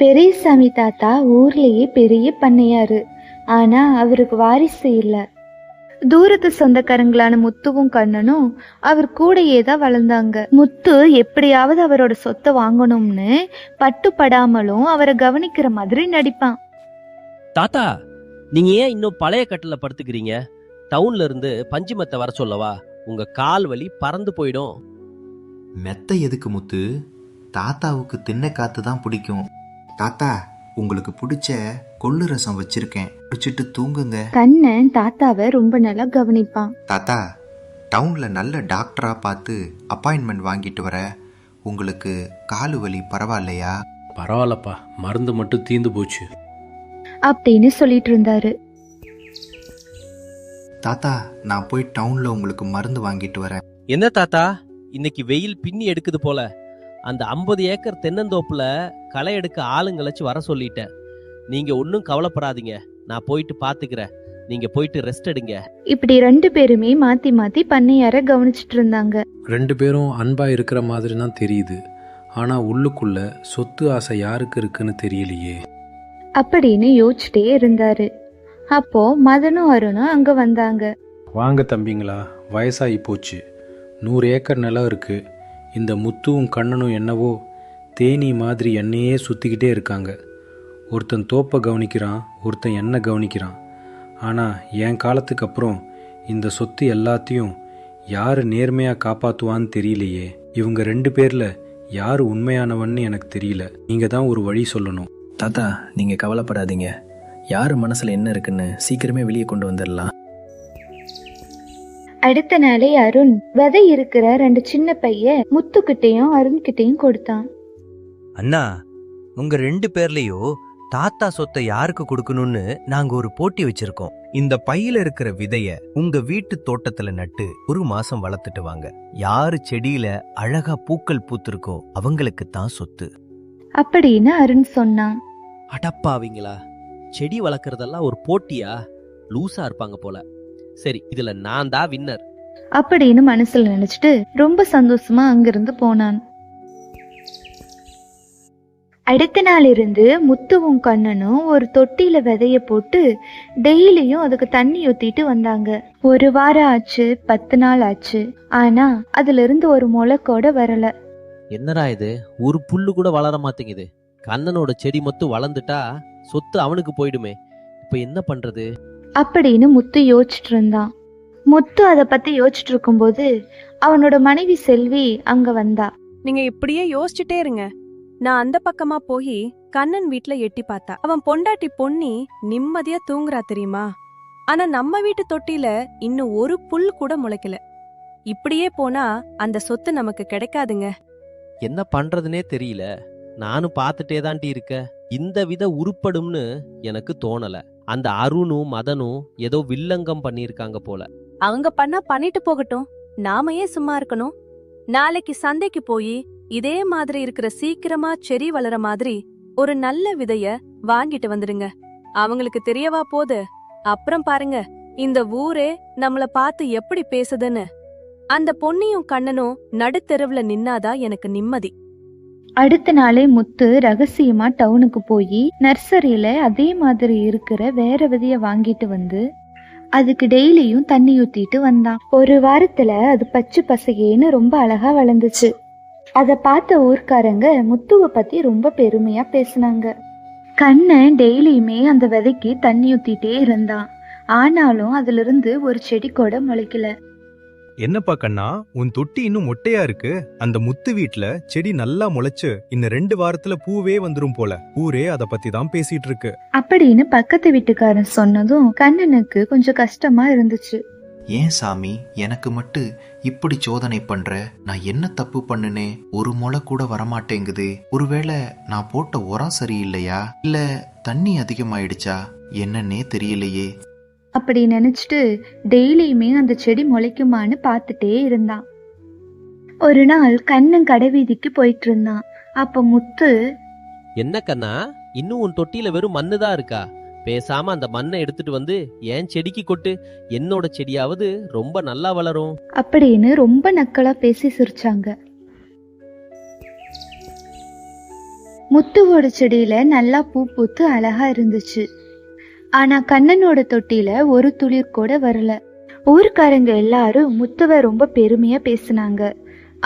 பெரியசாமி தாத்தா ஊர்லயே பெரிய பண்ணையாரு. ஆனா அவருக்கு வாரிசு இல்ல. தூரத்து சொந்தக்காரங்களான முத்துவும் கண்ணனும் அவர் கூடயே தான் வளர்ந்தாங்க. முத்து எப்படியாவது அவரோட சொத்தை வாங்கணும்னு பட்டுப்படாமலும் அவரை கவனிக்கிற மாதிரி நடிப்பான். தாத்தா, நீங்க ஏன் இன்னும் பழைய கட்டில படுத்துக்கிறீங்க? டவுன்ல இருந்து பஞ்சுமெத்தை வர சொல்லவா? உங்க கால் வலி பறந்து போயிடும். மெத்த எதுக்கு முத்து? தாத்தாவுக்கு திண்ணை காத்து தான் பிடிக்கும். தாத்தா, உங்களுக்கு பிடிச்ச கொள்ளு ரசம் வச்சிருக்கேன், குடிச்சிட்டு தூங்குங்க. கண்ணன் தாத்தாவை ரொம்ப நல்லா கவனிப்பான். தாத்தா, டவுன்ல நல்ல டாக்டரா பார்த்து அப்பாயின்மெண்ட் வாங்கிட்டு வர. உங்களுக்கு காலு வலி பரவாயில்லையா? பரவாயில்லப்பா, மருந்து மட்டும் தீந்து போச்சு அப்படின்னு சொல்லிட்டு இருந்தாரு. தாத்தா, நான் போய் டவுன்ல உங்களுக்கு மருந்து வாங்கிட்டு வரேன். என்ன தாத்தா, இன்னைக்கு வெயில் பின்னி எடுக்குது போல. அந்த 50 ஏக்கர் தென்னந்தோப்புல களை எடுக்க ஆளுங்களைச்சு வர சொல்லிட்டேன். நீங்க ஒன்னும் கவலைப்படாதீங்க, நான் போயிட்டு பாத்துக்கிறேன். நீங்க போயிட்டு ரெஸ்ட் எடுங்க. இப்படி 2 பேருமே மாத்தி மாத்தி பண்ணையார கவனிச்சிட்டு இருந்தாங்க. 2 பேரும் அன்பா இருக்கிற மாதிரி தான் தெரியுது. ஆனா உள்ளுக்குள்ள சொத்து ஆசை யாருக்கு இருக்குன்னு தெரியலையே அப்படின்னு யோசிச்சுட்டே இருந்தாரு. அப்போ மதனும் அருணும் அங்க வந்தாங்க. வாங்க தம்பிங்களா, வயசாகி போச்சு. 100 ஏக்கர் நிலம் இருக்கு. இந்த முத்துவும் கண்ணனும் என்னவோ தேனி மாதிரி என்னையே சுற்றிக்கிட்டே இருக்காங்க. ஒருத்தன் தோப்பை கவனிக்கிறான், ஒருத்தன் என்ன கவனிக்கிறான். ஆனால் என் காலத்துக்கு அப்புறம் இந்த சொத்து எல்லாத்தையும் யார் நேர்மையாக காப்பாற்றுவான்னு தெரியலையே. இவங்க 2 பேரில் யார் உண்மையானவன்னு எனக்கு தெரியல. நீங்கள் தான் ஒரு வழி சொல்லணும். தாத்தா, நீங்கள் கவலைப்படாதீங்க. யார் மனசில் என்ன இருக்குன்னு சீக்கிரமே வெளியே கொண்டு வந்துடலாம். அடுத்த நாளே அருண் விதை இருக்கிற 2 சின்ன பைய முத்துக்கிட்டையும் அருண்கிட்டையும் கொடுத்தான். அண்ணா, உங்க 2 பேர்லயும் தாத்தா சொத்தை யாருக்கு கொடுக்கணும்னு நாங்க ஒரு போட்டி வச்சிருக்கோம். இந்த பையில இருக்கிற விதைய உங்க வீட்டு தோட்டத்துல நட்டு 1 மாசம் வளர்த்துட்டு வாங்க. யாரு செடியில அழகா பூக்கள் பூத்திருக்கோ அவங்களுக்கு தான் சொத்து அப்படின்னு அருண் சொன்னான். அடப்பாவீங்களா, செடி வளர்க்கறதெல்லாம் ஒரு போட்டியா? லூசா இருப்பாங்க போல. சரி, இதுல நான் தான் வின்னர் அப்படின்னு மனசுல நினைச்சிட்டு ரொம்ப சந்தோஷமா அங்கிருந்து போனான். அடுத்த நாள் இருந்து முத்துவும் கண்ணனும் ஒரு தொட்டியில விதைய போட்டு டெய்லியும் அதுக்கு தண்ணி ஊத்திட்டு வந்தாங்க. 1 வாரம் ஆச்சு, 10 நாள் ஆச்சு. ஆனா அதுல இருந்து ஒரு முளைக்கூட வரல. என்னடா இது, ஒரு புல்லு கூட வளர மாட்டேங்குது. கண்ணனோட செடி மொத்தம் வளர்ந்துட்டா சொத்து அவனுக்கு போயிடுமே. இப்ப என்ன பண்றது அப்படின்னு முத்து யோசிச்சுட்டு இருந்தான். முத்து அத பத்தி யோசிச்சுட்டு இருக்கும்போது அவனோட மனைவி செல்வி அங்க வந்தா. நீங்க இப்படியே யோசிச்சுட்டே இருங்க. நான் அந்த பக்கமா போய் கண்ணன் வீட்ல எட்டி பார்த்தா அவன் பொண்டாட்டி பொன்னி நிம்மதியா தூங்குறா தெரியுமா. ஆனா நம்ம வீட்டு தொட்டில இன்னும் ஒரு புல் கூட முளைக்கல. இப்படியே போனா அந்த சொத்து நமக்கு கிடைக்காதுங்க. என்ன பண்றதுனே தெரியல. நானும் பார்த்துட்டே தாண்டி இருக்க. இந்த வித உருப்படும்னு எனக்கு தோணல. அந்த அருணும் மதனும் ஏதோ வில்லங்கம் பண்ணிருக்காங்க போல. அவங்க பண்ணா பண்ணிட்டு போகட்டும், நாம ஏன் சும்மா இருக்கணும்? நாளைக்கு சந்தைக்கு போய் இதே மாதிரி இருக்கிற சீக்கிரமா செடி வளர மாதிரி ஒரு நல்ல விதைய வாங்கிட்டு வந்துடுங்க. அவங்களுக்கு தெரியவா போது? அப்புறம் பாருங்க இந்த ஊரே நம்மள பார்த்து எப்படி பேசுதுன்னு. அந்த பொன்னியும் கண்ணனும் நடுத்தெருவுல நின்னாதான் எனக்கு நிம்மதி. அடுத்த நாளே முத்து ரகசியமா டவுனுக்கு போய் நர்சரியில அதே மாதிரி இருக்கிற வேற விதைய வாங்கிட்டு வந்து அதுக்கு டெய்லியும் தண்ணி ஊத்திட்டு வந்தான். 1 வாரத்துல அது பச்சை பசையேன்னு ரொம்ப அழகா வளர்ந்துச்சு. அத பார்த்த ஊர்க்காரங்க முத்துவை பத்தி ரொம்ப பெருமையா பேசினாங்க. கண்ணன் டெய்லியுமே அந்த விதைக்கு தண்ணி ஊத்திட்டே இருந்தான். ஆனாலும் அதுல இருந்து ஒரு செடி கூட முளைக்கல. என்னப்பா கண்ணா, உன் தொட்டி இன்னும் மொட்டையா இருக்கு. அந்த முத்து வீட்ல செடி நல்லா முளைச்சு இன்னும் 2 வாரத்துல பூவே வந்துரும் போல. ஊரே அத பத்தி தான் பேசிட்டு இருக்கு அப்படின்னு பக்கத்து வீட்டுக்காரன் சொன்னதும் கண்ணனுக்கு கொஞ்சம் கஷ்டமா இருந்துச்சு. ஏன் சாமி எனக்கு மட்டும் இப்படி சோதனை பண்ற? நான் என்ன தப்பு பண்ணுனே? ஒரு முளை கூட வரமாட்டேங்குது. ஒருவேளை நான் போட்ட உரம் சரியில்லையா, இல்ல தண்ணி அதிகமாயிடுச்சா, என்னன்னே தெரியலையே அப்படி நினைச்சிட்டு டெய்லியுமே அந்த செடி முளைக்குமான்னு பார்த்துட்டே இருந்தான். ஒரு நாள் கண்ணன் கடைவீதிக்கு போயிட்டு இருந்தான். அப்ப முத்து, என்ன கண்ணா, இன்னும் உன் தொட்டியில வெறும் மண்ணுதான் இருக்கா? பேசாம அந்த மண்ணை எடுத்துட்டு வந்து என் செடிக்கு கொட்டு. என்னோட செடியாவது ரொம்ப நல்லா வளரும் அப்படின்னு ரொம்ப நக்கலா பேசி சிரிச்சாங்க. முத்துவோட செடியில நல்லா பூ பூத்து அழகா இருந்துச்சு. ஆனா கண்ணனோட தொட்டியில ஒரு துளிர் கூட வரல. ஊர்க்காரங்க எல்லாரும் முத்துவை ரொம்ப பெருமையா பேசினாங்க.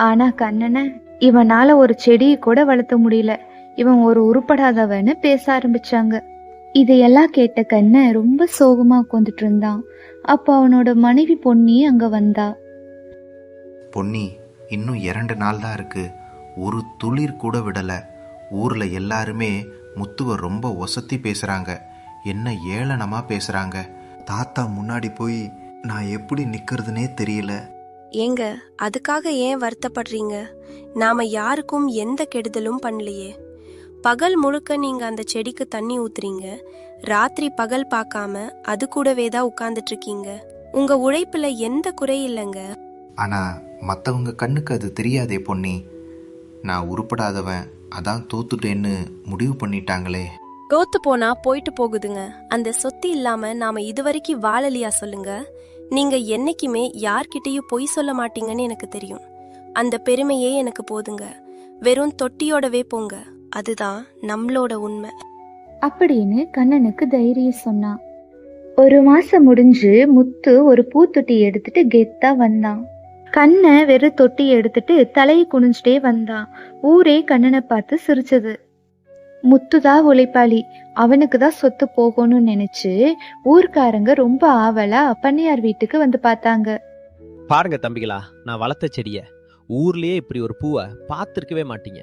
ஆனா கண்ணனை இவனால ஒரு செடியை கூட வளர்த்த முடியல, இவன் ஒரு உருப்படாதவன்னு பேச ஆரம்பிச்சாங்க. இதையெல்லாம் கேட்ட கண்ணன் ரொம்ப சோகமா உட்காந்துட்டு இருந்தான். அப்போ அவனோட மனைவி பொன்னி அங்க வந்தா. பொன்னி, இன்னும் 2 நாள் தான் இருக்கு, ஒரு துளிர் கூட விடல. ஊர்ல எல்லாருமே முத்துவை ரொம்ப ஒசத்தி பேசுறாங்க, என்ன ஏளனமா பேசுறாங்க. தாத்தா முன்னாடி போய் நான் எப்படி நிக்கிறதுனே தெரியல. ஏங்க, அதுக்காக ஏன் வருத்தப்படுறீங்க? நாம யாருக்கும் எந்த கெடுதலும் பண்ணலையே. பகல் முழுக்க நீங்க அந்த செடிக்கு தண்ணி ஊத்துறீங்க, ராத்திரி பகல் பார்க்காம அது கூடவே தான் உட்கார்ந்துட்டு இருக்கீங்க. உங்க உழைப்புல எந்த குறை இல்லைங்க. ஆனா மற்றவங்க கண்ணுக்கு அது தெரியாதே பொன்னி. நான் உருப்படாதவன், அதான் தோத்துட்டேன்னு முடிவு பண்ணிட்டாங்களே. தோத்து போனா போயிட்டு போகுதுங்க. அந்த சொத்து இல்லாம நாம இதுவரைக்கும் வாழலையா சொல்லுங்க? நீங்க என்னைக்குமே யார்கிட்டயும் பொய் சொல்ல மாட்டீங்கன்னு எனக்கு தெரியும். அந்த பெருமையே எனக்கு போதுங்க. வெறும் தொட்டியோடவே போங்க, அதுதான் நம்மளோட உண்மை அப்படின்னு கண்ணனுக்கு தைரியம் சொன்னான். 1 மாசம் முடிஞ்சு முத்து ஒரு பூத்தொட்டி எடுத்துட்டு கெத்தா வந்தான். கண்ணன் வெறும் தொட்டியை எடுத்துட்டு தலையை குனிஞ்சிட்டே வந்தான். ஊரே கண்ணனை பார்த்து சிரிச்சது. முத்துதான் உழைப்பாளி, அவனுக்கு தான் சொத்து போகணும்னு நினைச்சு ஊர்க்காரங்க ரொம்ப ஆவலா பண்ணையார் வீட்டுக்கு வந்து பார்த்தாங்க. பாருங்க தம்பிகளா, நான் வளர்த்த செடிய, ஊர்லயே இப்படி ஒரு பூவை பார்த்திருக்கவே மாட்டீங்க.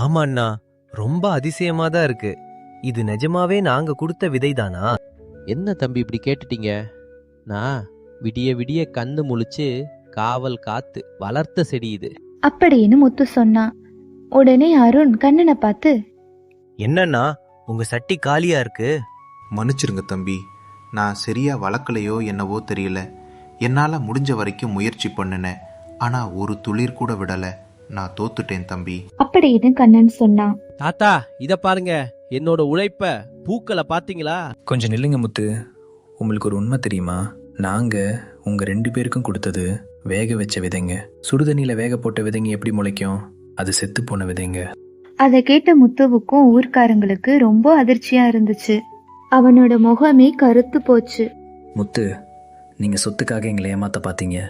ஆமா அண்ணா, ரொம்ப அதிசயமா தான் இருக்கு. இது நிஜமாவே நாங்க கொடுத்த விதைதானா? என்ன தம்பி இப்படி கேட்டுட்டீங்க? நான் விடிய விடிய கண்ணு முழிச்சு காவல் காத்து வளர்த்த செடி இது அப்படின்னு முத்து சொன்னான். உடனே அருண் கண்ணனை பார்த்து, என்னன்னா உங்க சட்டி காலியா இருக்கு? மன்னிச்சிருங்க தம்பி, நான் சரியா வளர்க்கலையோ என்னவோ தெரியல. என்னால் முடிஞ்ச வரைக்கும் முயற்சி பண்ணினேன், ஆனால் ஒரு துளிர் கூட விடலை. நான் தோத்துட்டேன் தம்பி அப்படின்னு கண்ணன் சொன்னான். தாத்தா இத பாருங்க, என்னோட உழைப்ப, பூக்களை பாத்தீங்களா? கொஞ்சம் நில்லுங்க முத்து, உங்களுக்கு ஒரு உண்மை தெரியுமா? நாங்கள் உங்கள் 2 பேருக்கும் கொடுத்தது வேக வச்ச விதைங்க. சுடுதண்ணியில் வேக போட்ட விதைங்க எப்படி முளைக்கும்? அது செத்து போன விதைங்க. அதை கேட்ட முத்துவுக்கும் ஊர்க்காரங்களுக்கு ரொம்ப அதிர்ச்சியா இருந்துச்சு. அவனோட முகமே கருத்து போச்சு. முத்து, நீங்கள் சொத்துக்காக எங்களை ஏமாத்த பார்த்தீங்க.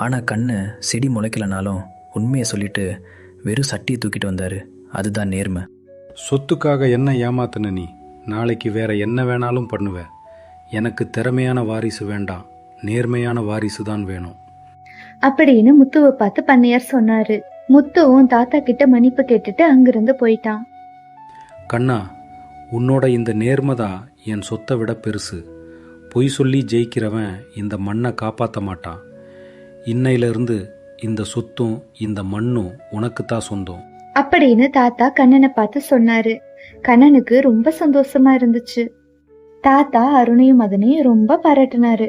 ஆனால் கண்ணு செடி முளைக்கலனாலும் உண்மையை சொல்லிட்டு வெறும் சட்டியை தூக்கிட்டு வந்தார். அதுதான் நேர்மை. சொத்துக்காக என்ன ஏமாத்தின நீ? நாளைக்கு வேற என்ன வேணாலும் பண்ணுவ. எனக்கு திறமையான வாரிசு வேண்டாம், நேர்மையான வாரிசு தான் வேணும் அப்படின்னு முத்துவை பார்த்து பண்ணையார் சொன்னாரு. முத்துவும் தாத்தா கிட்ட மன்னிப்பு கேட்டுட்டு அங்கிருந்து போயிட்டான். கண்ணா, உன்னோட இந்த நேர்மை தான் என் சொத்தை விட பெருசு. பொய் சொல்லி ஜெயிக்கிறவன் இந்த மண்ணை காப்பாற்ற மாட்டான். இன்னையிலிருந்து இந்த சொத்தும் இந்த மண்ணும் உனக்குத்தான் சொந்தம் அப்படின்னு தாத்தா கண்ணனை பார்த்து சொன்னாரு. கண்ணனுக்கு ரொம்ப சந்தோஷமா இருந்துச்சு. தாத்தா அருணையும் மதனையும் ரொம்ப பாராட்டினாரு.